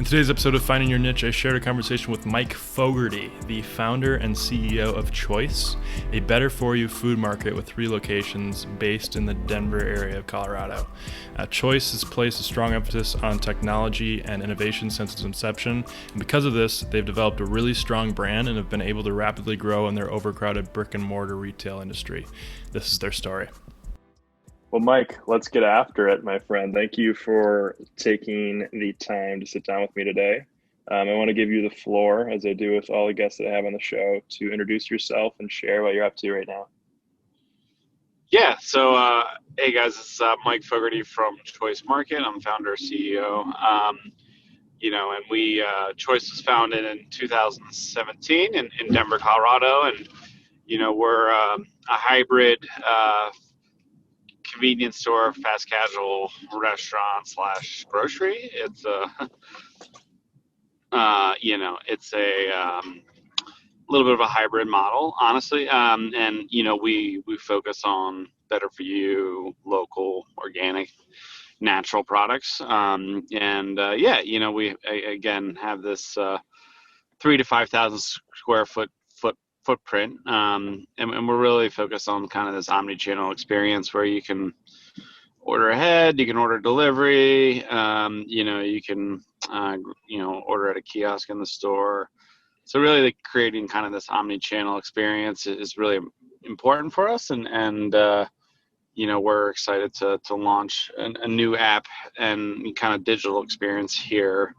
In today's episode of Finding Your Niche, I shared a conversation with Mike Fogarty, the founder and CEO of Choice, a better-for-you food market with 3 locations based in the Denver area of Colorado. Choice has placed a strong emphasis on technology and innovation since its inception, and because of this, they've developed a really strong brand and have been able to rapidly grow in their overcrowded brick-and-mortar retail industry. This is their story. Well, Mike, let's get after it, my friend. Thank you for taking the time to sit down with me today. I want to give you the floor, as I do with all the guests that I have on the show, to introduce yourself and share what you're up to right now. Yeah, hey guys, it's Mike Fogarty from Choice Market. I'm founder, CEO. And we Choice was founded in 2017 in Denver, Colorado, and we're a hybrid convenience store, fast casual restaurant / grocery. It's it's a little bit of a hybrid model, honestly. We focus on better for you, local, organic, natural products. We again have this 3,000 to 5,000 square footprint, and we're really focused on kind of this omni-channel experience where you can order ahead, you can order delivery, you can order at a kiosk in the store. So really creating kind of this omni-channel experience is really important for us, and we're excited to launch a new app and kind of digital experience here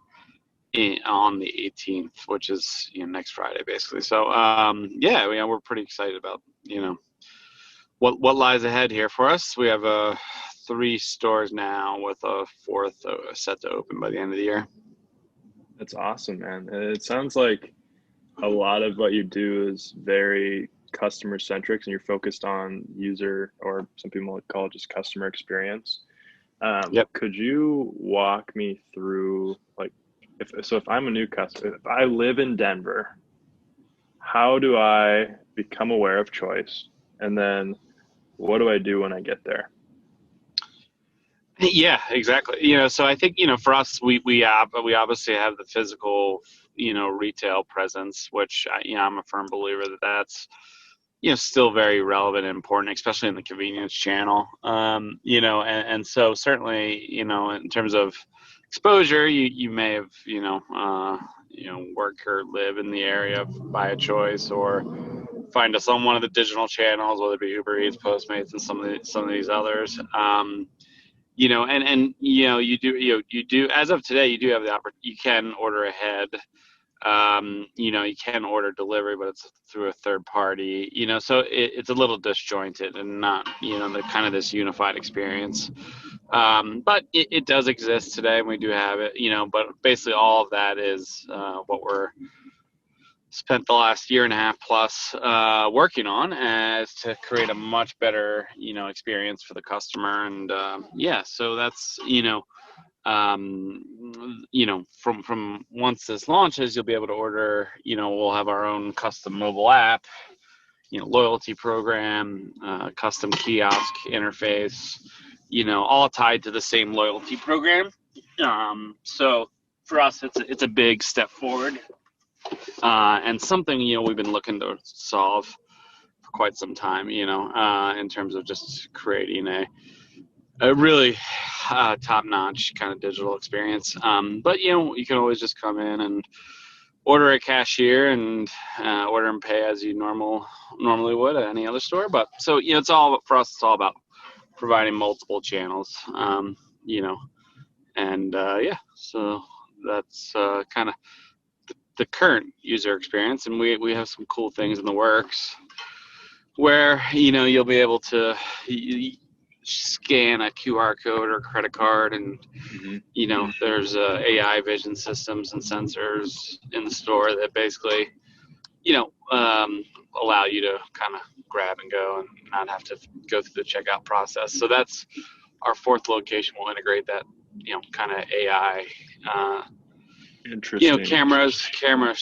on the 18th, which is next Friday, basically. So we're pretty excited about what lies ahead here for us. We have 3 stores now with a 4th set to open by the end of the year. That's awesome, man. It sounds like a lot of what you do is very customer centric, and you're focused on user, or some people would call it just customer experience. Yep. Could you walk me through, if I'm a new customer, if I live in Denver, how do I become aware of Choice? And then what do I do when I get there? Yeah, exactly. So I think, for us, we obviously have the physical, retail presence, which I'm a firm believer that's, still very relevant and important, especially in the convenience channel. And so certainly, in terms of exposure, you may have, work or live in the area by a Choice, or find us on one of the digital channels, whether it be Uber Eats, Postmates, and some of these others. You do, as of today, you do have the opportunity. You can order ahead. You can order delivery, but it's through a third party. So it's a little disjointed and not, the kind of this unified experience. But it does exist today, and we do have it. But basically all of that is what we're spent the last year and a half plus working on, as to create a much better experience for the customer. And so that's from once this launches, you'll be able to order, we'll have our own custom mobile app, loyalty program, custom kiosk interface, all tied to the same loyalty program. So for us, it's a big step forward. And something, we've been looking to solve for quite some time, in terms of just creating a really top-notch kind of digital experience. But, you can always just come in and order at cashier and order and pay as you normally would at any other store. But so, it's all about providing multiple channels, so that's kind of the current user experience. And we have some cool things in the works where you'll be able to scan a QR code or credit card, and there's AI vision systems and sensors in the store that basically allow you to kind of grab and go and not have to go through the checkout process. So that's our 4th location. We'll integrate that kind of AI Interesting. cameras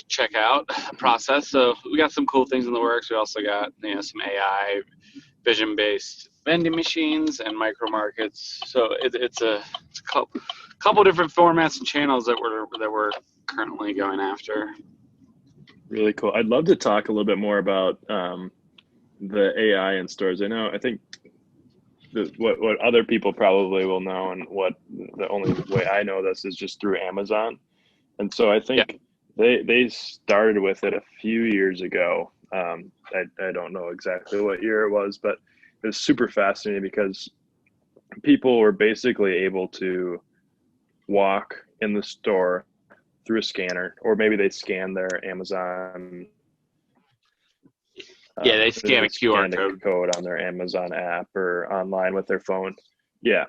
checkout process. So we got some cool things in the works. We also got some AI vision based vending machines and micro markets. So it's a couple different formats and channels that we're currently going after. Really cool. I'd love to talk a little bit more about the AI in stores. I think what other people probably will know, and what the only way I know this is just through Amazon. And so I think they started with it a few years ago. I don't know exactly what year it was, but it was super fascinating because people were basically able to walk in the store through a scanner, or maybe they scan their Amazon. They scan a QR code on their Amazon app or online with their phone. Yeah.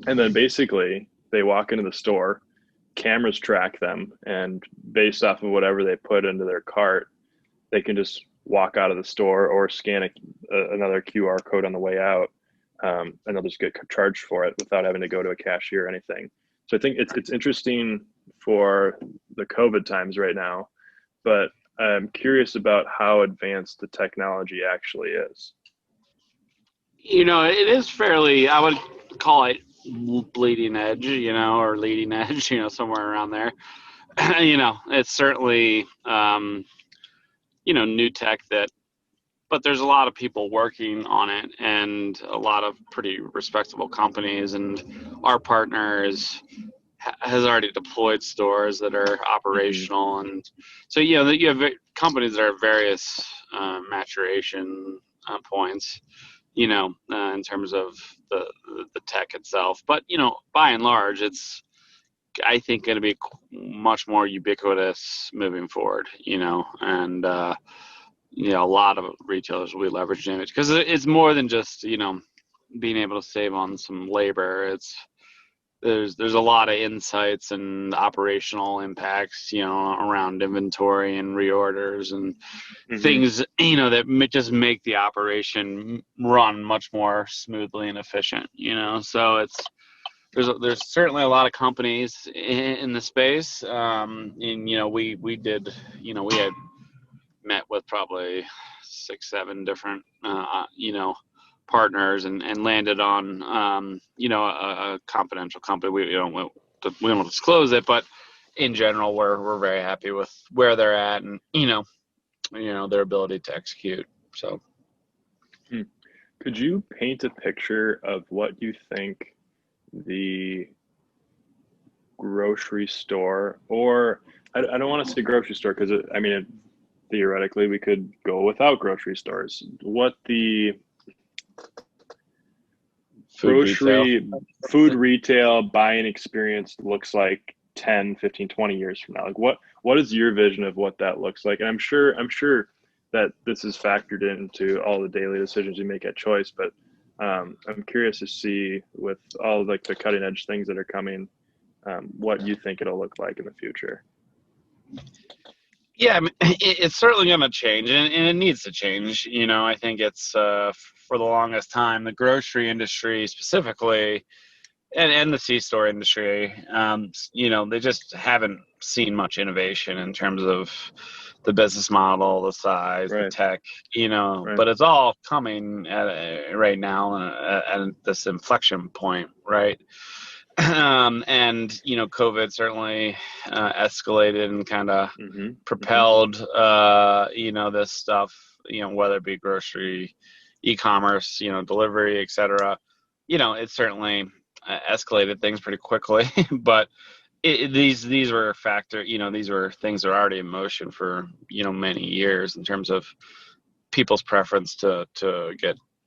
And then basically they walk into the store, cameras track them, and based off of whatever they put into their cart, they can just walk out of the store or scan another QR code on the way out, and they'll just get charged for it without having to go to a cashier or anything. So I think it's interesting for the COVID times right now, but I'm curious about how advanced the technology actually is. It is fairly, I would call it bleeding edge, or leading edge, somewhere around there. It's certainly, new tech but there's a lot of people working on it, and a lot of pretty respectable companies, and our partner has already deployed stores that are operational. And so, you have companies that are various maturation points, in terms of the tech itself. But, by and large, it's, I think, going to be much more ubiquitous moving forward, and, a lot of retailers will be leveraging it because it's more than just, being able to save on some labor. There's a lot of insights and operational impacts, around inventory and reorders and things, that just make the operation run much more smoothly and efficient, So there's certainly a lot of companies in the space. And, we did, we had met with probably 6-7 different, partners and landed on, a confidential company. We don't disclose it, but in general, we're very happy with where they're at and, their ability to execute. So. Could you paint a picture of what you think the grocery store, or I don't want to say grocery store because theoretically we could go without grocery stores, what the food retail buying experience looks like 10, 15, 20 years from now? Like what is your vision of what that looks like? And I'm sure that this is factored into all the daily decisions you make at Choice, but I'm curious to see, with all like the cutting edge things that are coming, what you think it'll look like in the future. Yeah, it's certainly going to change, and it needs to change. I think it's for the longest time, the grocery industry specifically, and the C-store industry, they just haven't seen much innovation in terms of the business model, the size, the tech, but it's all coming right now at this inflection point, right? And COVID certainly escalated and kind of propelled this stuff, whether it be grocery, e-commerce, delivery, etc. It certainly escalated things pretty quickly. But these were these were things that are already in motion for many years in terms of people's preference to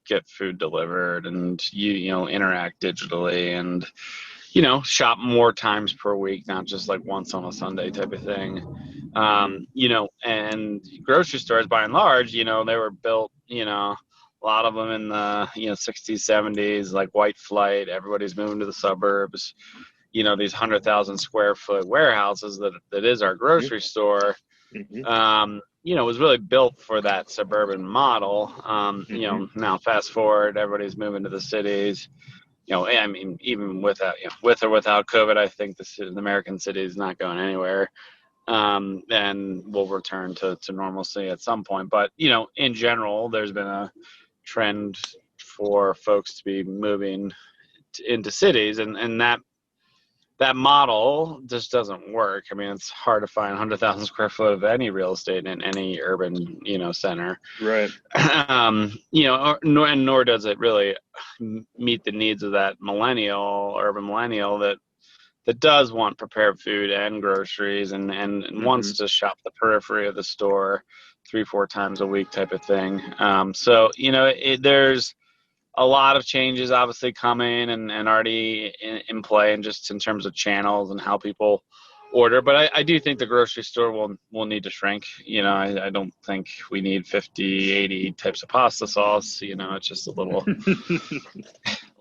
get food delivered and interact digitally and shop more times per week, not just like once on a Sunday type of thing. And grocery stores by and large, they were built, a lot of them in the 60s, 70s, like white flight. Everybody's moving to the suburbs. These 100,000 square foot warehouses that is our grocery store. Was really built for that suburban model. Now fast forward, everybody's moving to the cities. Even with or without COVID, I think the American city is not going anywhere. And we'll return to normalcy at some point. But, in general, there's been a trend for folks to be moving into cities, and that model just doesn't work. I mean, it's hard to find 100,000 square foot of any real estate in any urban, center. Right. Nor does it really meet the needs of that urban millennial that does want prepared food and groceries and wants to shop the periphery of the store 3-4 times a week type of thing. There's a lot of changes obviously coming and already in play, and just in terms of channels and how people order. But I do think the grocery store will need to shrink. I don't think we need 50, 80 types of pasta sauce. It's just a little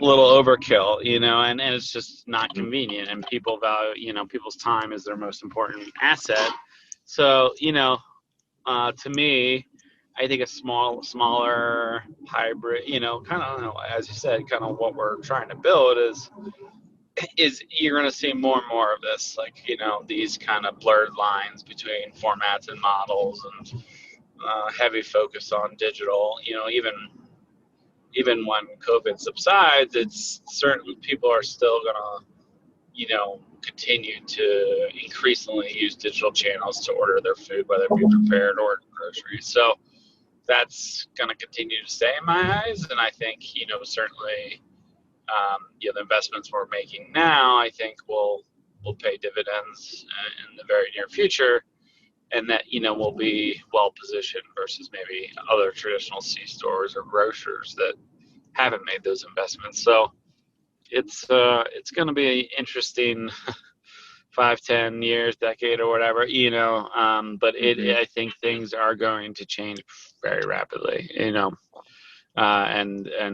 overkill, and it's just not convenient, and people value, people's time is their most important asset. So, to me, I think a smaller hybrid, kind of, as you said, kind of what we're trying to build is you're going to see more and more of this, like, these kind of blurred lines between formats and models, and heavy focus on digital. Even when COVID subsides, it's certain people are still going to, continue to increasingly use digital channels to order their food, whether it be prepared or groceries. So that's going to continue to stay in my eyes. And I think, certainly, the investments we're making now, I think will pay dividends in the very near future. And that, we'll be well positioned versus maybe other traditional C-stores or grocers that haven't made those investments. So it's going to be an interesting 5, 10 years, decade, or whatever, but I think things are going to change very rapidly, and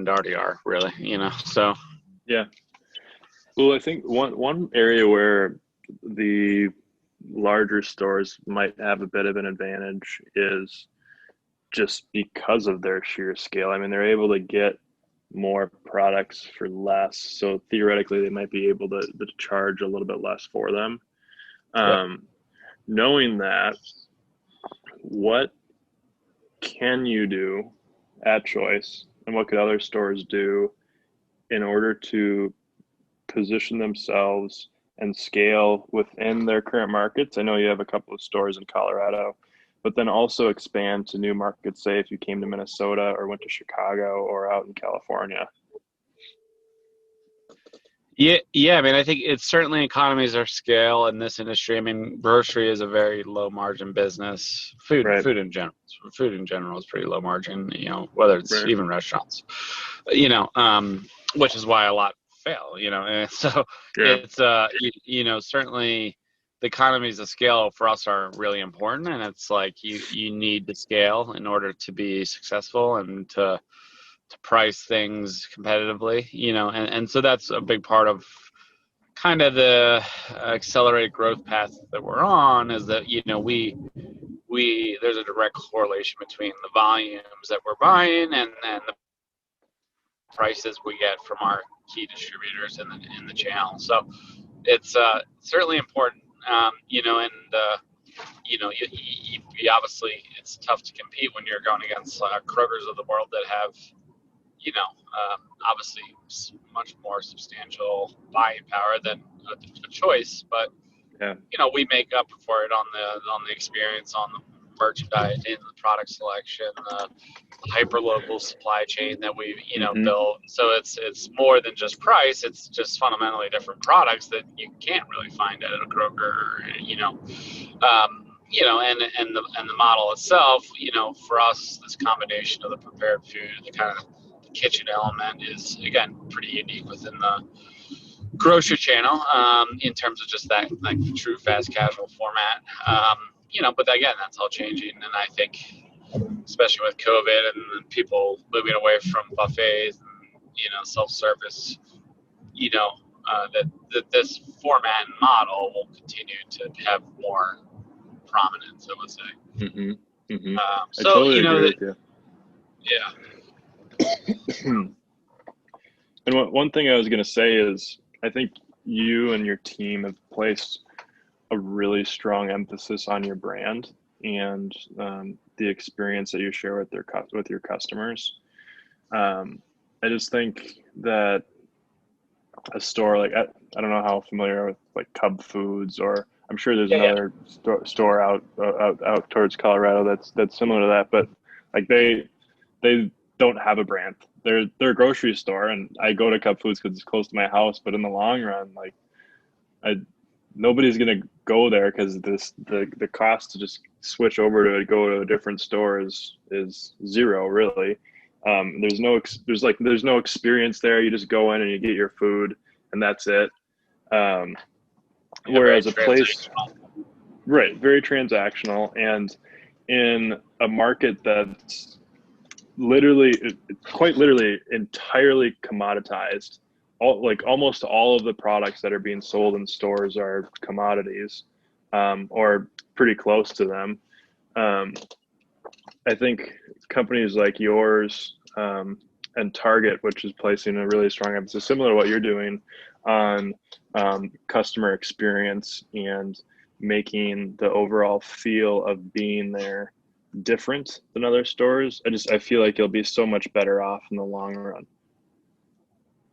already are really, so. Yeah. Well, I think one area where the larger stores might have a bit of an advantage is just because of their sheer scale. I mean, they're able to get more products for less, so theoretically they might be able to charge a little bit less for them. Knowing that, what can you do at Choice, and what could other stores do in order to position themselves and scale within their current markets? I know you have a couple of stores in Colorado, but then also expand to new markets, say if you came to Minnesota or went to Chicago or out in California. Yeah. I mean, I think it's certainly economies of scale in this industry. I mean, grocery is a very low margin business. Food in general is pretty low margin, whether it's even restaurants, which is why a lot fail, and so it's, certainly the economies of scale for us are really important. And it's like, you need to scale in order to be successful and to price things competitively, and so that's a big part of kind of the accelerated growth path that we're on, is that, we there's a direct correlation between the volumes that we're buying and the prices we get from our key distributors in the channel. So it's certainly important, you obviously, it's tough to compete when you're going against Kroger's of the world that have, obviously much more substantial buying power than a Choice, but we make up for it on the experience, on the merchandising, the product selection, the hyper local supply chain that we've built. So it's more than just price. It's just fundamentally different products that you can't really find at a Kroger, and the model itself, for us, this combination of the prepared food, the kind of kitchen element is, again, pretty unique within the grocery channel, in terms of just that, like, true fast casual format. But again, that's all changing. And I think, especially with COVID and people moving away from buffets and, self-service, that this format and model will continue to have more prominence, I would say. I totally agree with you. Yeah. And one thing I was going to say is, I think you and your team have placed a really strong emphasis on your brand and the experience that you share with your customers. I just think that a store like I don't know how familiar you are with like Cub Foods, or I'm sure there's Yeah, another store out towards Colorado that's similar to that, but like they don't have a brand. They're a grocery store, and I go to Cub Foods because it's close to my house. But in the long run, like I nobody's gonna go there because the cost to just switch over to go to a different store is zero really. There's no experience there. You just go in and you get your food and that's it. Um, yeah, very Whereas a place, transactional. right, very transactional, and in a market that's literally, quite literally, entirely commoditized. Almost all of the products that are being sold in stores are commodities, or pretty close to them. Um, I think companies like yours, and Target, which is placing a really strong emphasis, similar to what you're doing, on customer experience and making the overall feel of being there different than other stores. I feel like you'll be so much better off in the long run.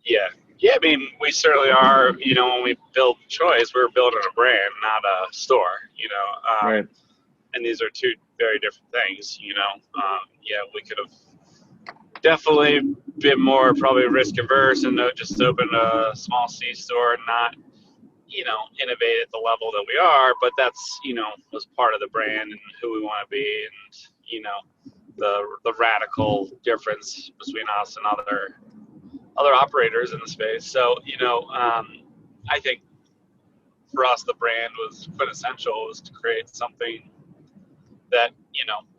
Yeah. Yeah, I mean, we certainly are, when we build Choice, we're building a brand, not a store. Right. And these are two very different things. Yeah, we could have definitely been more probably risk averse and just open a small C store and not, innovate at the level that we are, but that's, was part of the brand and who we want to be, and, the radical difference between us and other operators in the space. So, I think for us, the brand was quintessential, was to create something that,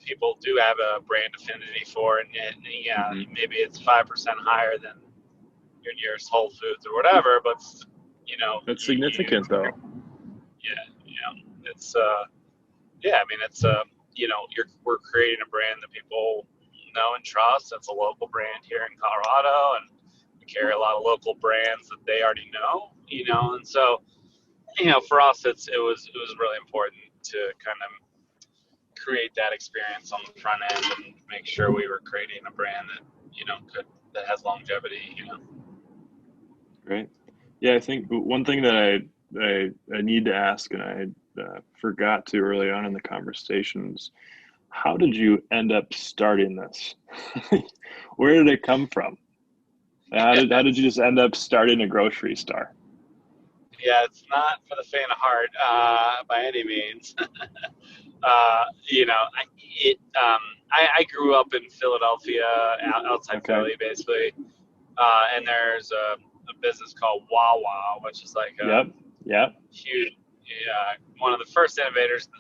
people do have a brand affinity for. And yeah, maybe it's 5% higher than your nearest Whole Foods or whatever, but, That's significant though. Yeah, it's, yeah, I mean, it's, we're creating a brand that people know and trust. It's a local brand here in Colorado, and we carry a lot of local brands that they already know, and so, for us, it was really important to kind of create that experience on the front end and make sure we were creating a brand that, that has longevity. Great. Yeah, I think one thing that I need to ask, and I forgot to early on in the conversations, how did you end up starting this? Where did it come from? How did you just end up starting a grocery store? Yeah, it's not for the faint of heart by any means. I grew up in Philadelphia, outside Okay. Philly, basically, and there's a business called Wawa, which is like a Yep. huge, one of the first innovators in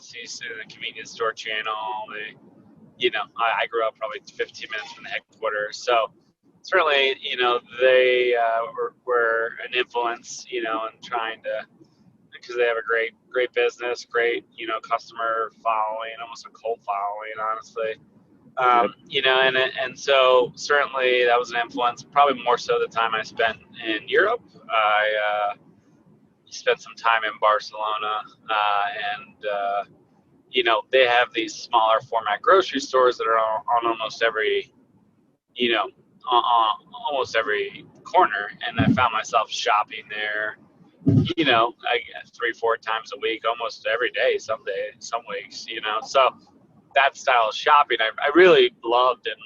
the convenience store channel. I grew up probably 15 minutes from the headquarters, so certainly, they were an influence, in trying to, because they have a great business, great, customer following, almost a cult following, honestly. And so certainly that was an influence, probably more so the time I spent in Europe. I spent some time in Barcelona, and they have these smaller format grocery stores that are on almost every, on almost every corner, and I found myself shopping there, I guess 3-4 times a week, almost every day, some weeks, so that style of shopping I really loved, and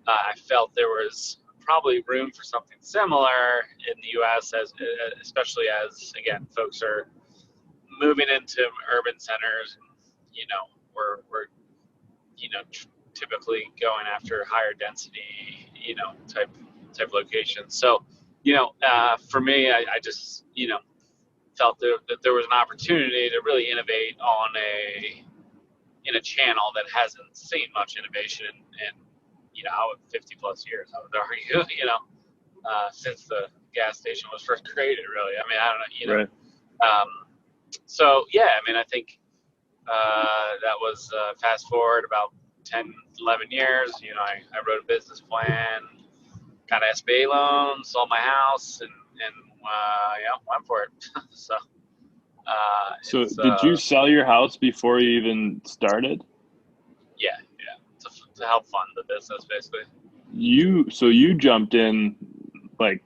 I felt there was probably room for something similar in the U.S. especially as, again, folks are moving into urban centers, and we're typically going after higher density, type locations. So, for me, I just, felt that there was an opportunity to really innovate in a channel that hasn't seen much innovation in 50 plus years, I would argue, since the gas station was first created, really. I mean, I don't know, Right. So yeah, I mean, I think, that was, fast forward about 10, 11 years, I wrote a business plan, got an SBA loan, sold my house, and went for it. So did you sell your house before you even started? Yeah, to help fund the business, basically. you jumped in like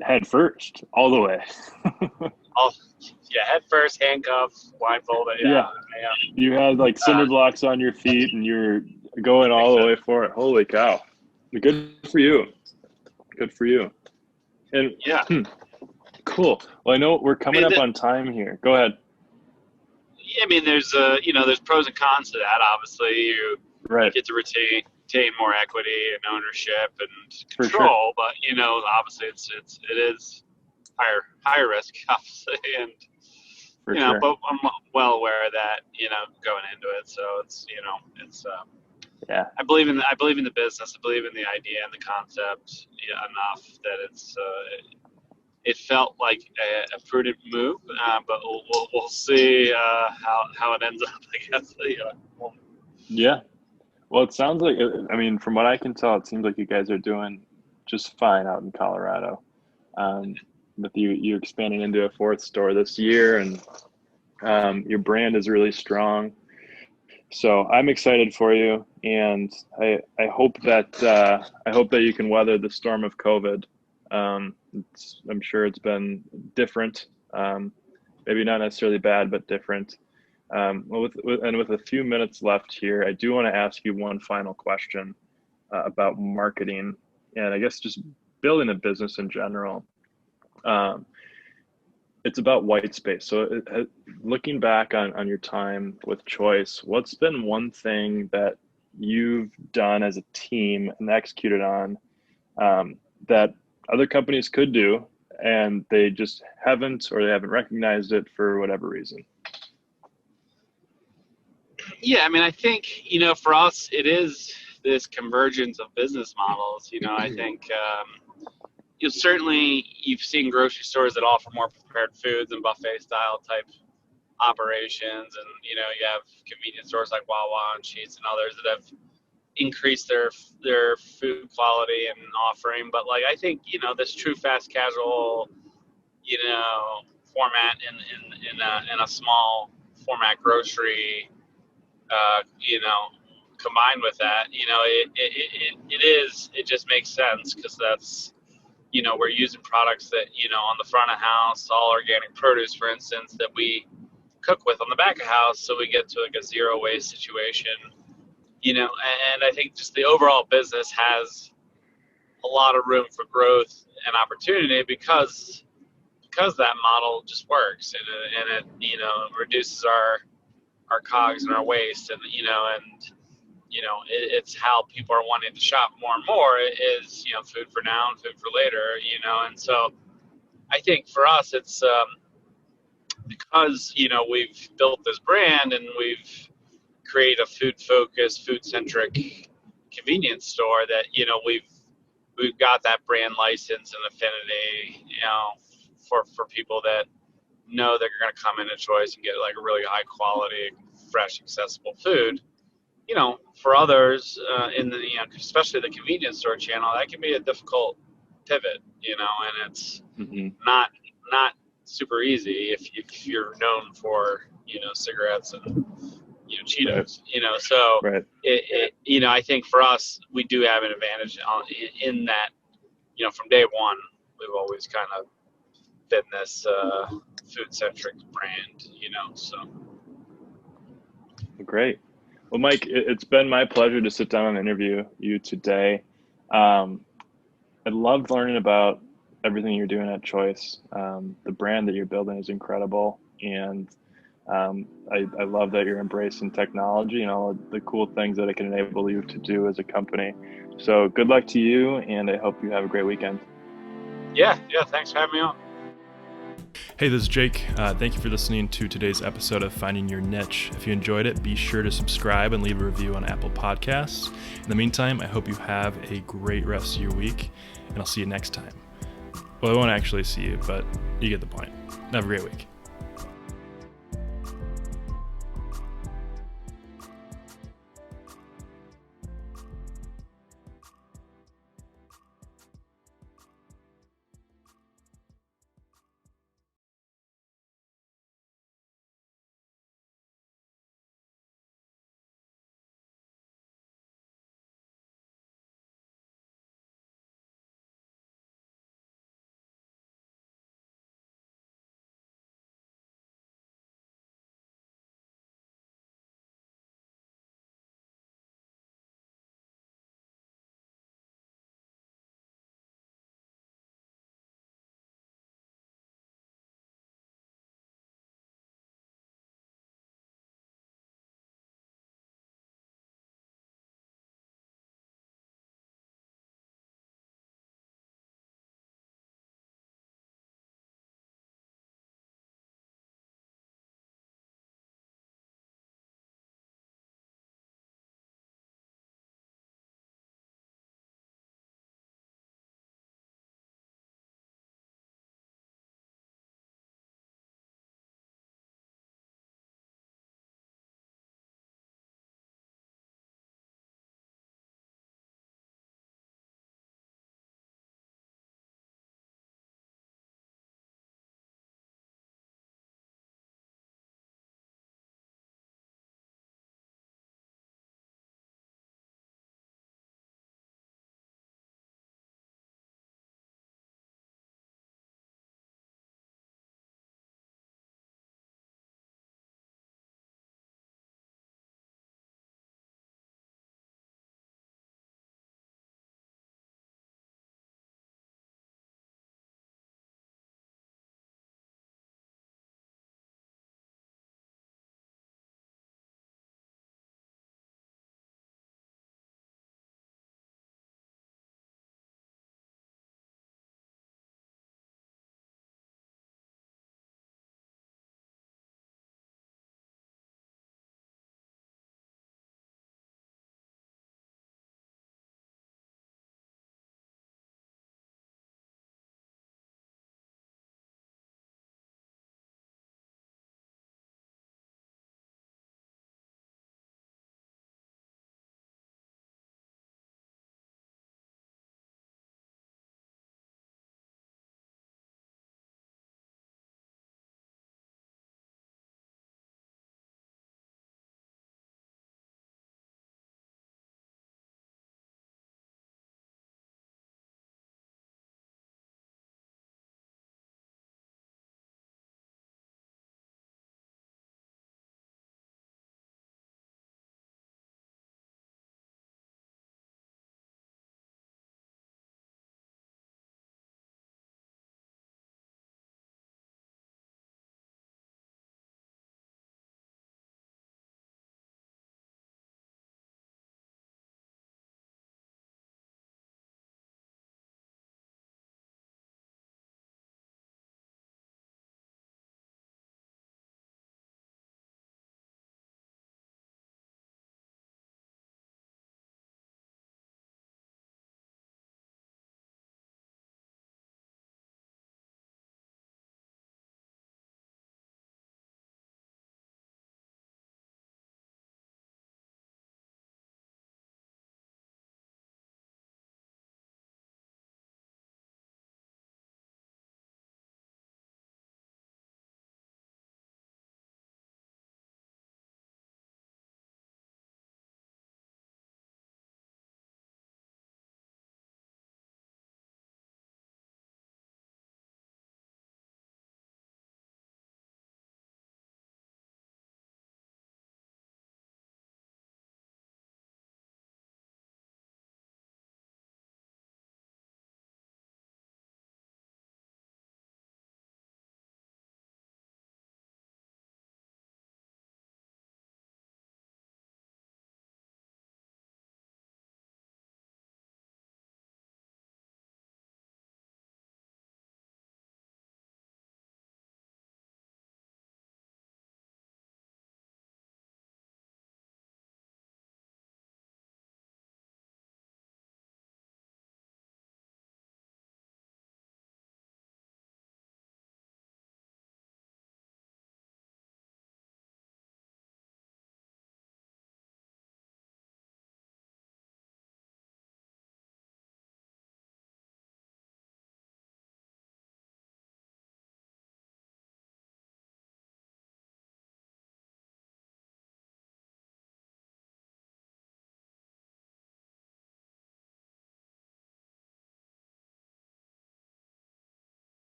head first all the way. Oh, yeah, head first, handcuffs, blindfolded. Yeah. You had like cinder blocks on your feet and you're going all the way for it. Holy cow. Good for you. Good for you. And yeah. Cool. Well, I know we're coming up on time here. Go ahead. Yeah, I mean, there's pros and cons to that. Obviously, you get to retain more equity and ownership and control, but obviously it is higher risk, obviously, and but I'm well aware of that, going into it. So it's yeah. I believe in the business. I believe in the idea and the concept enough that it felt like a prudent move, but we'll see how it ends up, I guess. Yeah. Well, it sounds like, I mean, from what I can tell, it seems like you guys are doing just fine out in Colorado. With you expanding into a 4th store this year, and your brand is really strong. So I'm excited for you, and I hope that you can weather the storm of COVID. I'm sure it's been different, maybe not necessarily bad, but different. With a few minutes left here, I do want to ask you one final question about marketing, and I guess just building a business in general. It's about white space. So looking back on your time with Choice, what's been one thing that you've done as a team and executed on that other companies could do and they just haven't, or they haven't recognized it for whatever reason? Yeah, I mean, I think, for us, it is this convergence of business models. I think certainly you've seen grocery stores that offer more prepared foods and buffet style type operations, and you have convenience stores like Wawa and Sheetz and others that have increased their food quality and offering. But I think this true fast casual format in a small format grocery combined with that, it just makes sense, because that's we're using products that, on the front of house, all organic produce, for instance, that we cook with on the back of house. So we get to like a zero waste situation, and I think just the overall business has a lot of room for growth and opportunity because that model just works, and it reduces our COGS and our waste, and it's how people are wanting to shop more and more is, food for now and food for later, and so I think for us, it's because, we've built this brand and we've created a food-focused, food-centric convenience store that, we've got that brand license and affinity, for people that know they're going to come into Choice and get like a really high quality, fresh, accessible food. For others, in the especially the convenience store channel, that can be a difficult pivot, and it's not super easy if you're known for cigarettes and Cheetos, so I think for us, we do have an advantage in that, from day one, we've always kind of been this food-centric brand, so. Great. Well, Mike, it's been my pleasure to sit down and interview you today. I loved learning about everything you're doing at Choice. The brand that you're building is incredible, and I love that you're embracing technology and all of the cool things that it can enable you to do as a company. So good luck to you, and I hope you have a great weekend. Yeah, thanks for having me on. Hey, this is Jake. Thank you for listening to today's episode of Finding Your Niche. If you enjoyed it, be sure to subscribe and leave a review on Apple Podcasts. In the meantime, I hope you have a great rest of your week, and I'll see you next time. Well, I won't actually see you, but you get the point. Have a great week.